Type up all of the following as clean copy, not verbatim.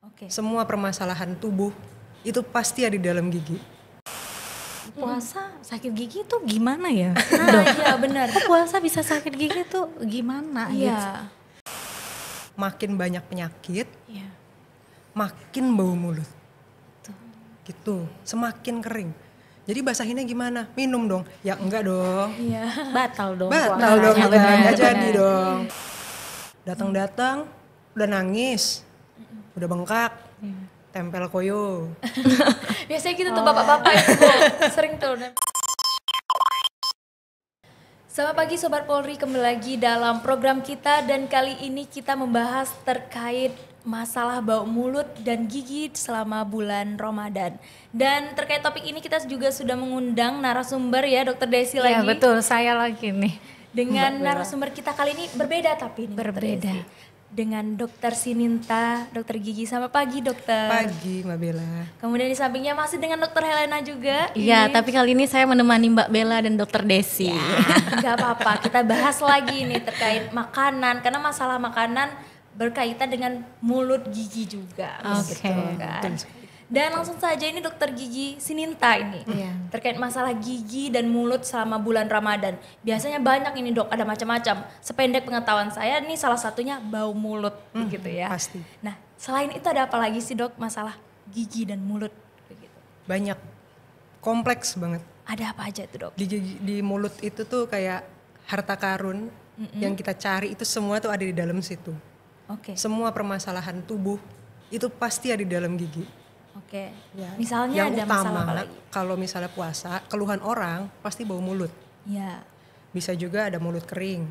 Oke. Semua permasalahan tubuh itu pasti ada di dalam gigi. Puasa sakit gigi tuh gimana ya? Nah, iya benar. Puasa bisa sakit gigi tuh gimana? Iya. Makin banyak penyakit, Iya. makin bau mulut. Gitu, semakin kering. Jadi basahinnya gimana? Minum dong. Ya enggak dong. Iya. Batal dong. Batal dong, puasanya, kita benar, nggak jadi benar. dong. Datang-datang udah nangis, udah bengkak, tempel koyo. Biasanya gitu tuh bapak-bapak itu Bu. Sering tuh. Selamat pagi Sobat Polri, kembali lagi dalam program kita dan kali ini kita membahas terkait masalah bau mulut dan gigi selama bulan Ramadan. Dan terkait topik ini kita juga sudah mengundang narasumber ya Dokter Desi lagi. Iya betul, saya lagi nih. Dengan narasumber kita kali ini berbeda tapi ini Dr. Berbeda. Desi. Dengan Dokter Sininta, Dokter Gigi. Selamat pagi Dokter. Pagi Mbak Bella. Kemudian di sampingnya masih dengan Dokter Helena juga. Iya, tapi kali ini saya menemani Mbak Bella dan Dokter Desi. Gak apa-apa, kita bahas lagi nih terkait makanan. Karena masalah makanan berkaitan dengan mulut gigi juga. Oke, gitu kan. Dan langsung saja ini Dokter Gigi Sininta ini. Iya. Terkait masalah gigi dan mulut selama bulan Ramadan. Biasanya banyak ini Dok, ada macam-macam. Sependek pengetahuan saya ini salah satunya bau mulut gitu ya. Pasti. Nah, selain itu ada apa lagi sih Dok masalah gigi dan mulut begitu? Banyak, kompleks banget. Ada apa aja tuh Dok? Di mulut itu tuh kayak harta karun yang kita cari itu semua tuh ada di dalam situ. Oke. Semua permasalahan tubuh itu pasti ada di dalam gigi. Oke. Ya. Misalnya Yang ada utama, masalah apa lagi? kalau misalnya puasa, keluhan orang pasti bau mulut. Ya. Bisa juga ada mulut kering,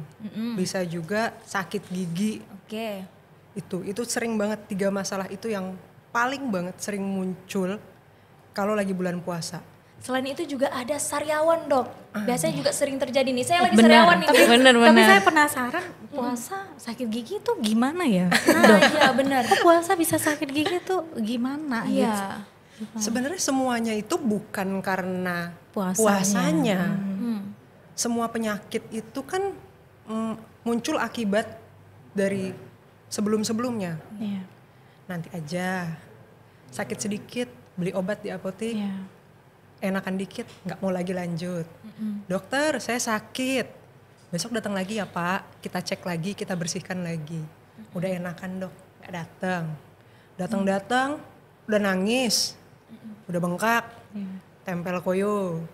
bisa juga sakit gigi. Oke. Itu sering banget, 3 masalah itu yang paling banget sering muncul kalau lagi bulan puasa. Selain itu juga ada sariawan Dok. Biasanya juga sering terjadi nih. Saya lagi Benar, sariawan nih. benar. Tapi Tapi saya saya penasaran puasa sakit gigi tuh gimana ya? nah, iya benar. Kok puasa bisa sakit gigi tuh gimana? Gitu? Iya. Sebenarnya semuanya itu bukan karena Puasanya. puasanya. Hmm. Semua penyakit itu kan muncul akibat dari sebelum-sebelumnya. Iya. Nanti aja sakit sedikit beli obat di apotek, Iya. enakan dikit nggak mau lagi lanjut. Dokter saya sakit, besok datang lagi ya Pak, kita cek lagi, kita bersihkan lagi. Udah enakan dok, nggak datang, udah nangis, udah bengkak, tempel koyo,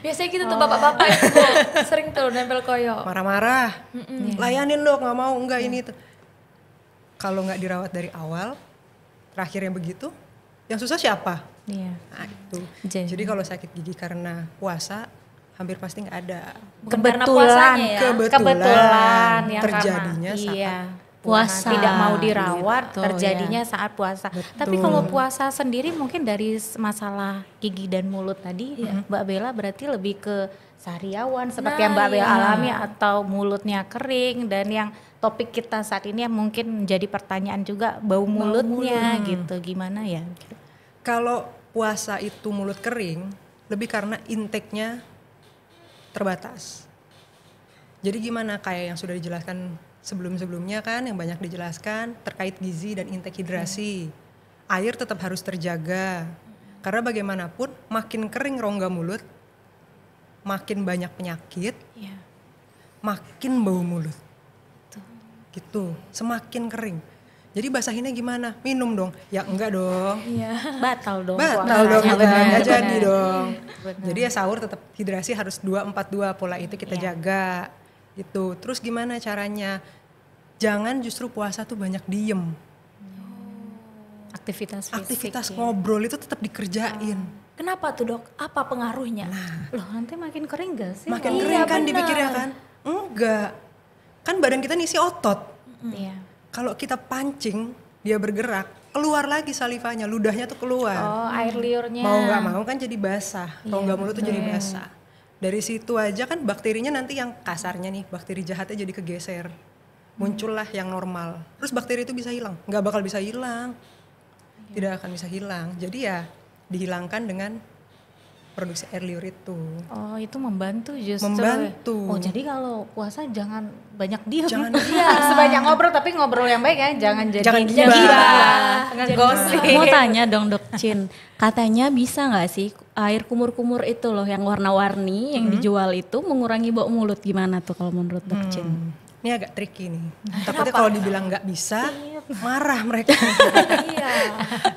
Biasanya gitu tuh bapak-bapak itu Bu. Sering tuh nempel koyo. marah-marah, layanin dok, nggak mau, enggak ini itu. Kalau nggak dirawat dari awal, terakhirnya begitu, yang susah siapa? Iya. Nah, itu. Jadi- Jadi kalau sakit gigi karena puasa, hampir pasti nggak ada. Bukan karena puasanya ya. Kebetulan yang terjadinya karena, saat iya, puasa. tidak mau dirawat Gitu, terjadinya saat puasa. Tapi kalau puasa sendiri mungkin dari masalah gigi dan mulut tadi Mbak Bella berarti lebih ke sariawan seperti yang Mbak Bella alami atau mulutnya kering, dan yang topik kita saat ini yang mungkin menjadi pertanyaan juga bau mulutnya gitu, gimana ya? Kalau puasa itu mulut kering, lebih karena intake-nya terbatas. Jadi gimana, kayak yang sudah dijelaskan sebelum-sebelumnya kan, yang banyak dijelaskan terkait gizi dan intake hidrasi. Air tetap harus terjaga. Karena bagaimanapun makin kering rongga mulut, makin banyak penyakit, Iya. makin bau mulut. Gitu, semakin kering. Jadi basahinnya gimana? Minum dong. Ya enggak dong. Iya. Batal dong. Batal dong, puasanya, kita benar, nggak jadi benar. dong. Benar. Jadi ya sahur tetap hidrasi harus 2-4-2, pola itu kita jaga. Gitu. Terus gimana caranya? Jangan justru puasa tuh banyak diem. Aktivitas fisik. Aktivitas ya. ngobrol itu tetap dikerjain. Kenapa tuh Dok? Apa pengaruhnya? Loh nanti makin kering gak sih? Makin Iya, kering kan benar. dipikirnya kan? Enggak. Kan badan kita ngisi otot. Iya. Kalau kita pancing, dia bergerak, keluar lagi salivanya, ludahnya tuh keluar. Oh, air liurnya. Mau nggak mau kan jadi basah, rongga mulut tuh jadi basah. Dari situ aja kan bakterinya nanti yang kasarnya nih, bakteri jahatnya jadi kegeser, muncullah yang normal. Terus bakteri itu bisa hilang? Nggak bakal bisa hilang, tidak akan bisa hilang. Jadi ya dihilangkan dengan produksi air liur itu. Oh, itu membantu justru. Membantu. Oh, jadi kalau puasa jangan banyak diam. Jangan Sebanyak ngobrol, tapi ngobrol yang baik ya. Jangan jadi Jangan gibah. gibah. ngegosip. Mau tanya dong Dok Chin, katanya bisa nggak sih air kumur-kumur itu loh yang warna-warni yang dijual itu mengurangi bau mulut, gimana tuh kalau menurut Dok Chin? Ini agak tricky nih. Takutnya kalau dibilang nggak bisa, marah mereka. Iya.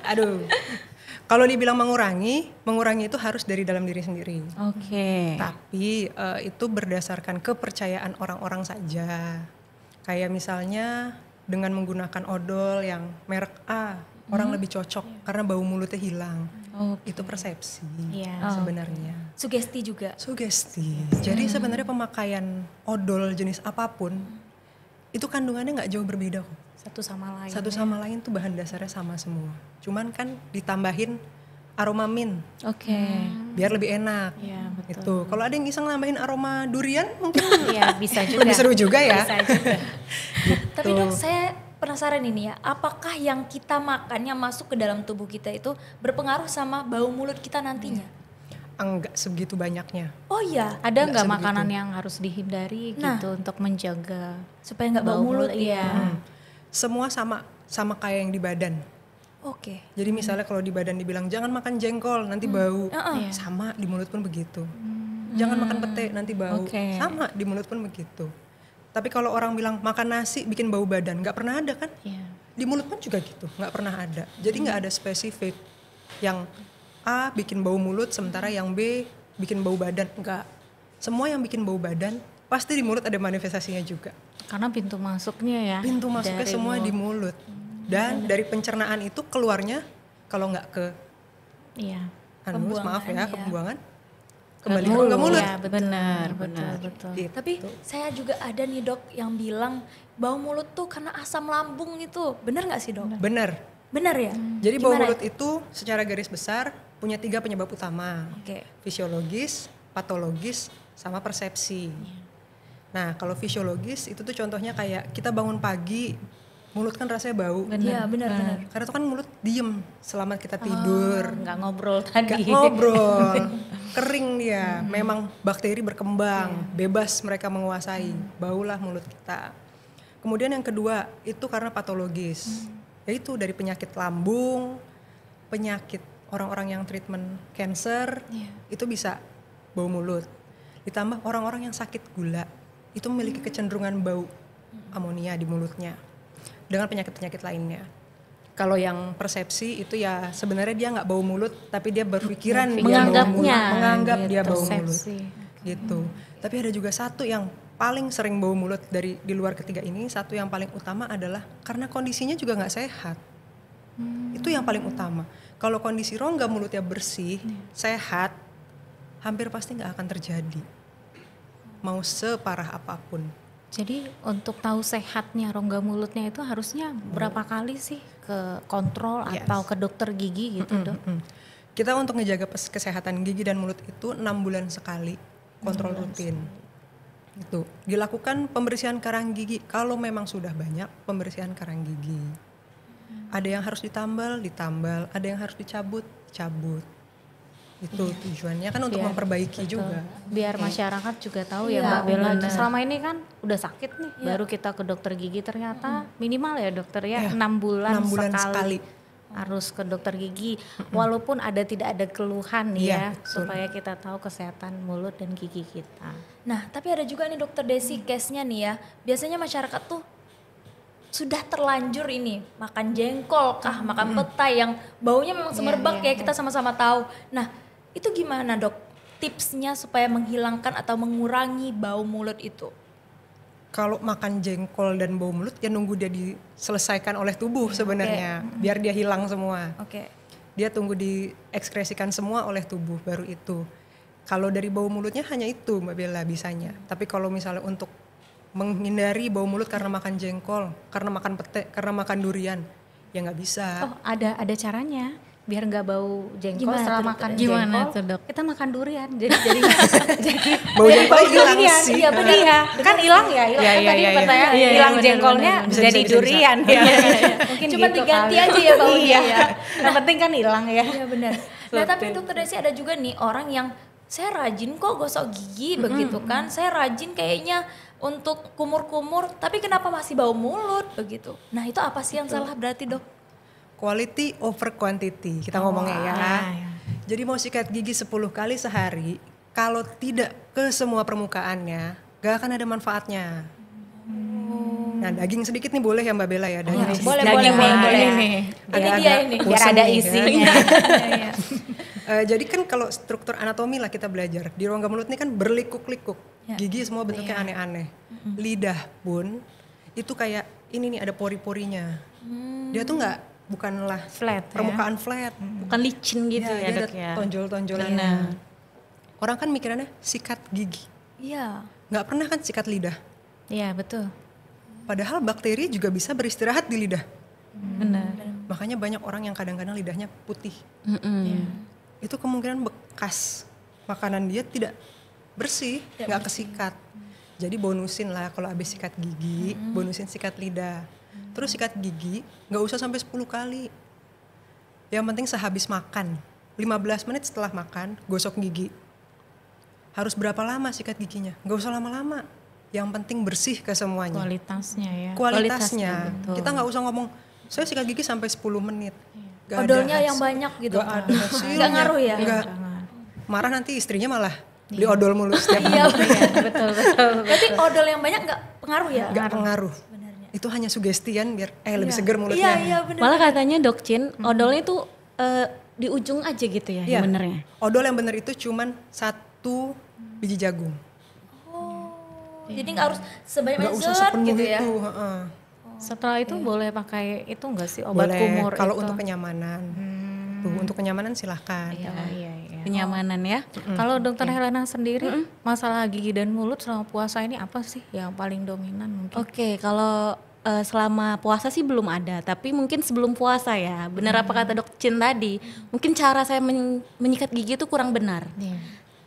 Aduh. Kalau dibilang mengurangi itu harus dari dalam diri sendiri. Oke. Tapi itu berdasarkan kepercayaan orang-orang saja. Kayak misalnya dengan menggunakan odol yang merek A, orang lebih cocok karena bau mulutnya hilang. Itu persepsi sebenarnya. Sugesti juga. Sugesti. Jadi sebenarnya pemakaian odol jenis apapun itu kandungannya nggak jauh berbeda kok. Satu sama lain. Satu sama lain tuh bahan dasarnya sama semua. Cuman kan ditambahin aroma mint. Oke. Biar lebih enak. Iya, betul. Gitu. Kalau ada yang iseng nambahin aroma durian mungkin Iya, bisa juga. lebih seru juga ya. Bisa juga. Tapi Dok, saya penasaran ini ya, apakah yang kita makan yang masuk ke dalam tubuh kita itu berpengaruh sama bau mulut kita nantinya? Enggak sebegitu banyaknya. Oh iya, Ada Nggak nggak sebegitu. makanan yang harus dihindari Nah. gitu untuk menjaga supaya nggak bau mulut. Iya. Semua sama kayak yang di badan. Oke. Jadi misalnya kalau di badan dibilang jangan makan jengkol nanti bau. Iya. Sama di mulut pun begitu. Jangan makan pete nanti bau. Oke. Sama di mulut pun begitu. Tapi kalau orang bilang makan nasi bikin bau badan, nggak pernah ada kan? Iya. Di mulut pun juga gitu, nggak pernah ada. Jadi nggak ada spesifik yang A bikin bau mulut sementara yang B bikin bau badan. Enggak. Semua yang bikin bau badan pasti di mulut ada manifestasinya juga. Karena pintu masuknya ya. Pintu masuknya dari semua di mulut. Dan dari pencernaan itu keluarnya kalau nggak ke Iya. anus, maaf ya, Pembuangan, ke ya. pembuangan, kembali ke mulut. Iya, Benar, betul, betul. Gitu. Tapi saya juga ada nih Dok yang bilang bau mulut tuh karena asam lambung itu. Bener nggak sih Dok? Bener. Bener ya? Jadi bau Gimana mulut itu secara garis besar punya 3 penyebab utama. Oke. Fisiologis, patologis, sama persepsi. Nah kalau fisiologis itu tuh contohnya kayak kita bangun pagi, mulut kan rasanya bau. Iya benar-benar. Karena itu kan mulut diem selama kita tidur. Nggak ngobrol tadi. Gak ngobrol, kering dia. Memang bakteri berkembang, bebas mereka menguasai. Baulah mulut kita. Kemudian yang kedua itu karena patologis. Yaitu dari penyakit lambung, penyakit orang-orang yang treatment cancer, itu bisa bau mulut. Ditambah orang-orang yang sakit gula, itu memiliki kecenderungan bau amonia di mulutnya. Dengan penyakit-penyakit lainnya. Kalau yang persepsi itu ya sebenarnya dia nggak bau mulut, tapi dia berpikiran dia bau Menganggapnya. mulut, menganggap dia bau mulut, Persepsi. gitu. Tapi ada juga satu yang paling sering bau mulut dari di luar ketiga ini, satu yang paling utama adalah karena kondisinya juga nggak sehat. Itu yang paling utama. Kalau kondisi rongga mulutnya bersih, sehat, hampir pasti nggak akan terjadi. Mau separah apapun. Jadi untuk tahu sehatnya rongga mulutnya itu harusnya berapa kali sih ke kontrol Yes. atau ke dokter gigi gitu Dok? Kita untuk ngejaga kesehatan gigi dan mulut itu 6 bulan sekali kontrol rutin. Itu dilakukan pembersihan karang gigi kalau memang sudah banyak pembersihan karang gigi. Ada yang harus ditambal, ada yang harus dicabut. Itu tujuannya kan untuk Biar- memperbaiki betul. juga. Biar masyarakat juga tahu ya Iya, Mbak Bella. benar. Selama ini kan udah sakit nih, baru kita ke dokter gigi ternyata minimal ya dokter ya 6 bulan, 6 bulan sekali. harus ke dokter gigi. Walaupun tidak ada keluhan nih Iya, ya, betul. supaya kita tahu kesehatan mulut dan gigi kita. Nah, tapi ada juga nih Dokter Desi case-nya nih ya. Biasanya masyarakat tuh sudah terlanjur ini makan jengkol kah, makan petai yang baunya memang semerbak ya, kita sama-sama tahu. Nah, itu gimana Dok? Tipsnya supaya menghilangkan atau mengurangi bau mulut itu? Kalau makan jengkol dan bau mulut ya nunggu dia diselesaikan oleh tubuh sebenarnya, biar dia hilang semua. Oke. Dia tunggu diekskresikan semua oleh tubuh baru itu. Kalau dari bau mulutnya hanya itu Mbak Bella bisanya. Tapi kalau misalnya untuk menghindari bau mulut karena makan jengkol, karena makan pete, karena makan durian, ya nggak bisa. Oh, ada caranya biar nggak bau jengkol Gimana setelah tuh, makan Dokter? Gimana jengkol. tuh, Dok? Kita makan durian. Jadi Bau jengkol hilang durian. sih. Iya benar. Iya, kan hilang ya. Hilang Iya, kan iya, tadi iya, pertanyaan iya. Iya, hilang benar, jengkolnya benar, benar. jadi Bisa, durian. bisa. Ya. Mungkin Cuma gitu diganti kali. aja ya baunya Iya. ya. Yang penting kan hilang ya. Iya benar. Nah, tapi Dokter Desi ada juga nih orang yang saya rajin kok gosok gigi begitu kan. Saya rajin kayaknya untuk kumur-kumur, tapi kenapa masih bau mulut begitu. Nah, itu apa sih yang salah berarti, Dok? quality over quantity kita ngomongnya ya. ya. Jadi mau sikat gigi 10 kali sehari, kalau tidak ke semua permukaannya, gak akan ada manfaatnya. Nah, daging sedikit nih boleh ya Mbak Bella ya, daging sedikit. Boleh, Daging boleh. nih. Ini Agak-agak dia ini. Biar bosen ada nih, isinya. Iya. Jadi kan kalau struktur anatomi lah kita belajar, di rongga mulut ini kan berlikuk-likuk, gigi semua bentuknya aneh-aneh. Lidah pun itu kayak ini nih ada pori-porinya. Dia tuh bukanlah Flat ya. permukaan flat. Bukan licin gitu Ya, ya, dia Dok ada ya. tonjol-tonjolannya. Orang kan mikirannya sikat gigi, Iya. nggak pernah kan sikat lidah. Iya, betul. Padahal bakteri juga bisa beristirahat di lidah. Benar. Makanya banyak orang yang kadang-kadang lidahnya putih. Itu kemungkinan bekas makanan dia tidak bersih, nggak kesikat. Jadi bonusin lah kalau habis sikat gigi, bonusin sikat lidah. Terus sikat gigi nggak usah sampai 10 kali. Yang penting sehabis makan, 15 menit setelah makan, gosok gigi. Harus berapa lama sikat giginya? Nggak usah lama-lama. Yang penting bersih ke semuanya. Kualitasnya ya. Kualitasnya. betul. Kita nggak usah ngomong, saya sikat gigi sampai 10 menit. Gak Odolnya ada yang banyak gitu. Gak ada hasilnya. Nggak ngaruh ya? Nggak. Marah nanti istrinya malah beli odol mulu setiap Iya, Betul, betul. berarti odol yang banyak nggak pengaruh ya? Nggak pengaruh. Itu hanya sugestian biar lebih seger Iya, mulutnya. iya benar. Malah katanya Dok Chin, odolnya tuh di ujung aja gitu ya, Iya. yang benernya. Odol yang bener itu cuman 1 biji jagung. Jadi nggak harus sebanyak Nggak usah zat sepenuh gitu ya? itu. heeh. Setelah itu boleh pakai itu enggak sih obat Boleh, kumur kalau itu? untuk kenyamanan. Tuh, untuk kenyamanan silahkan. Iya, iya. Kenyamanan ya. Kalau Dokter Helena sendiri masalah gigi dan mulut selama puasa ini apa sih yang paling dominan mungkin? Oke, kalau selama puasa sih belum ada, tapi mungkin sebelum puasa ya. Benar apa kata Dok Chin tadi, mungkin cara saya menyikat gigi itu kurang benar. Iya.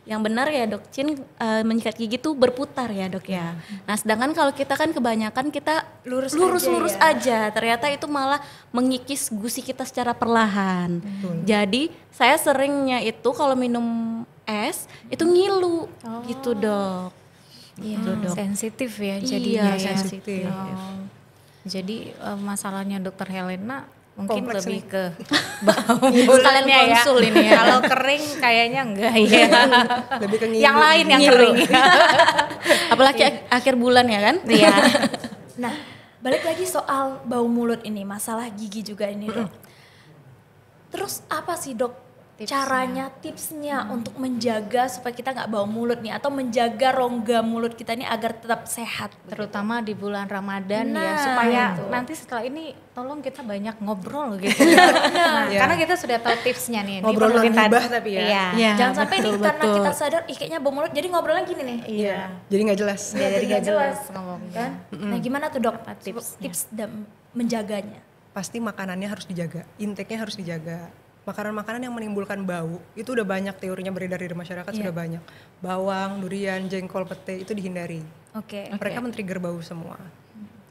Yang benar ya Dok Chin, menyikat gigi tuh berputar ya Dok ya. Nah sedangkan kalau kita kan kebanyakan kita lurus-lurus aja, ternyata itu malah mengikis gusi kita secara perlahan. Jadi saya seringnya itu kalau minum es itu ngilu gitu Dok. Gitu, Dok. Sensitif ya Iya, jadinya ya. sensitif. Oh. Jadi masalahnya Dokter Helena mungkin Kompleks lebih nih. ke bau sekaliannya ya. konsul ini ya. Kalau kering kayaknya enggak ya. Lebih ke ngilu. Yang lain yang kering. Apalagi akhir bulan ya kan? Iya. Nah, balik lagi soal bau mulut ini, masalah gigi juga ini Dok. Terus apa sih Dok caranya, tipsnya untuk menjaga supaya kita nggak bau mulut nih, atau menjaga rongga mulut kita ini agar tetap sehat? Terutama di bulan Ramadan ya, Nah, supaya itu. nanti setelah ini tolong kita banyak ngobrol gitu. Nah, Ya. karena kita sudah tahu tipsnya nih. Ngobrol Ini perlu dengan kita- gibah tapi ya. Iya. Iya, Jangan sampai nih betul, karena betul. kita sadar, ih kayaknya bau mulut, jadi ngobrolnya gini nih. Iya. Jadi nggak jelas. Iya, jadi nggak jelas ngomongnya. Kan? Nah gimana tuh Dok tipsnya? tips dan menjaganya? Pasti makanannya harus dijaga, intake-nya harus dijaga. Makanan-makanan yang menimbulkan bau itu udah banyak teorinya beredar di masyarakat, sudah banyak. Bawang, durian, jengkol, pete itu dihindari. Oke. Mereka men-trigger bau semua.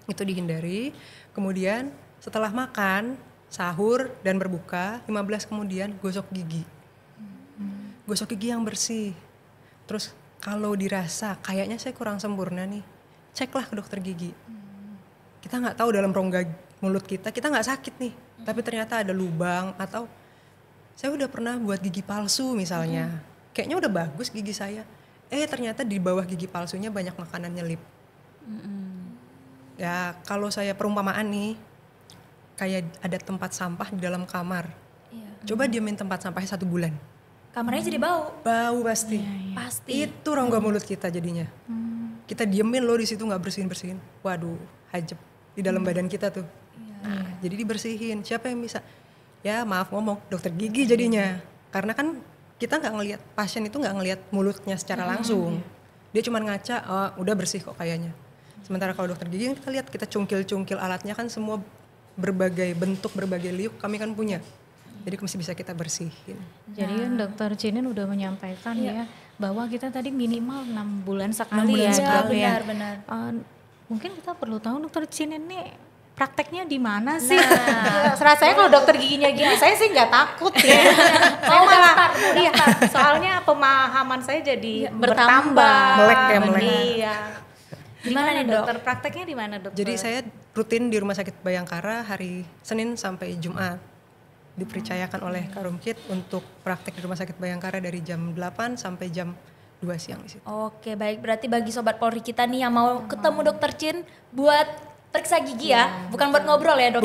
Itu dihindari. Kemudian setelah makan, sahur dan berbuka, 15 kemudian gosok gigi. Gosok gigi yang bersih. Terus kalau dirasa kayaknya saya kurang sempurna nih, ceklah ke dokter gigi. Kita nggak tahu dalam rongga mulut kita nggak sakit nih, tapi ternyata ada lubang atau saya udah pernah buat gigi palsu misalnya. Kayaknya udah bagus gigi saya. Ternyata di bawah gigi palsunya banyak makanan nyelip. Ya kalau saya perumpamaan nih, kayak ada tempat sampah di dalam kamar. Coba diemin tempat sampahnya 1 bulan. Kamarnya jadi bau. Bau pasti. Pasti. Itu rongga mulut kita jadinya. Kita diemin loh di situ nggak bersihin. Waduh, hajep di dalam badan kita tuh. Nah, jadi dibersihin. Siapa yang bisa? Ya maaf ngomong, dokter gigi jadinya. Karena kan kita nggak ngelihat, pasien itu nggak ngelihat mulutnya secara langsung. Dia cuma ngaca, oh, udah bersih kok kayaknya. Sementara kalau dokter gigi yang kita lihat, kita cungkil-cungkil alatnya kan semua berbagai bentuk, berbagai liuk kami kan punya. Jadi mesti bisa kita bersihin. Jadi kan Dokter Cinin udah menyampaikan ya bahwa kita tadi minimal 6 bulan sekali ya, sekali. Dok, ya. Benar. Mungkin kita perlu tahu Dokter Cinin nih prakteknya di mana sih? Rasanya kalau dokter giginya gini, saya sih nggak takut ya. Saya malah, iya, soalnya pemahaman saya jadi bertambah. Melek ya, melek. Iya. Gimana nih, Dok? Dokter prakteknya di mana dokter? Jadi saya rutin di Rumah Sakit Bayangkara hari Senin sampai Jumat. dipercayakan oleh Kak Rumkit untuk praktek di Rumah Sakit Bayangkara dari jam 8 sampai jam 2 siang di situ. Oke, baik. Berarti bagi Sobat Polri kita nih yang mau ketemu Dokter Chin buat periksa gigi ya, bukan buat ngobrol ya dok.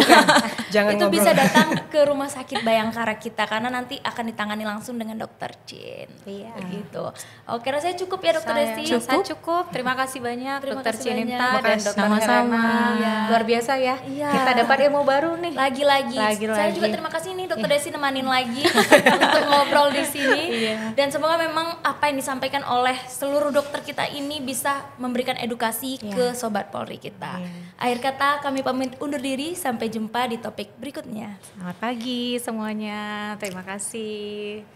Jangan itu ngobrol. bisa datang ke Rumah Sakit Bayangkara kita karena nanti akan ditangani langsung dengan Dokter Chin. Iya. Gitu. Oke, rasanya cukup ya Dokter Desti. Saya cukup. Terima kasih banyak Terima Dokter kasih Cinta banyak. dan Dokter Sama-sama. Helena. Iya. Luar biasa ya. Iya. Kita dapat ilmu baru nih. Lagi-lagi. Saya juga terima kasih nih Dokter Desi nemanin lagi untuk ngobrol di sini. Dan semoga memang apa yang disampaikan oleh seluruh dokter kita ini bisa memberikan edukasi ke Sobat Polri kita. Akhir kata kami pamit undur diri, sampai jumpa di topik berikutnya. Selamat pagi semuanya. Terima kasih.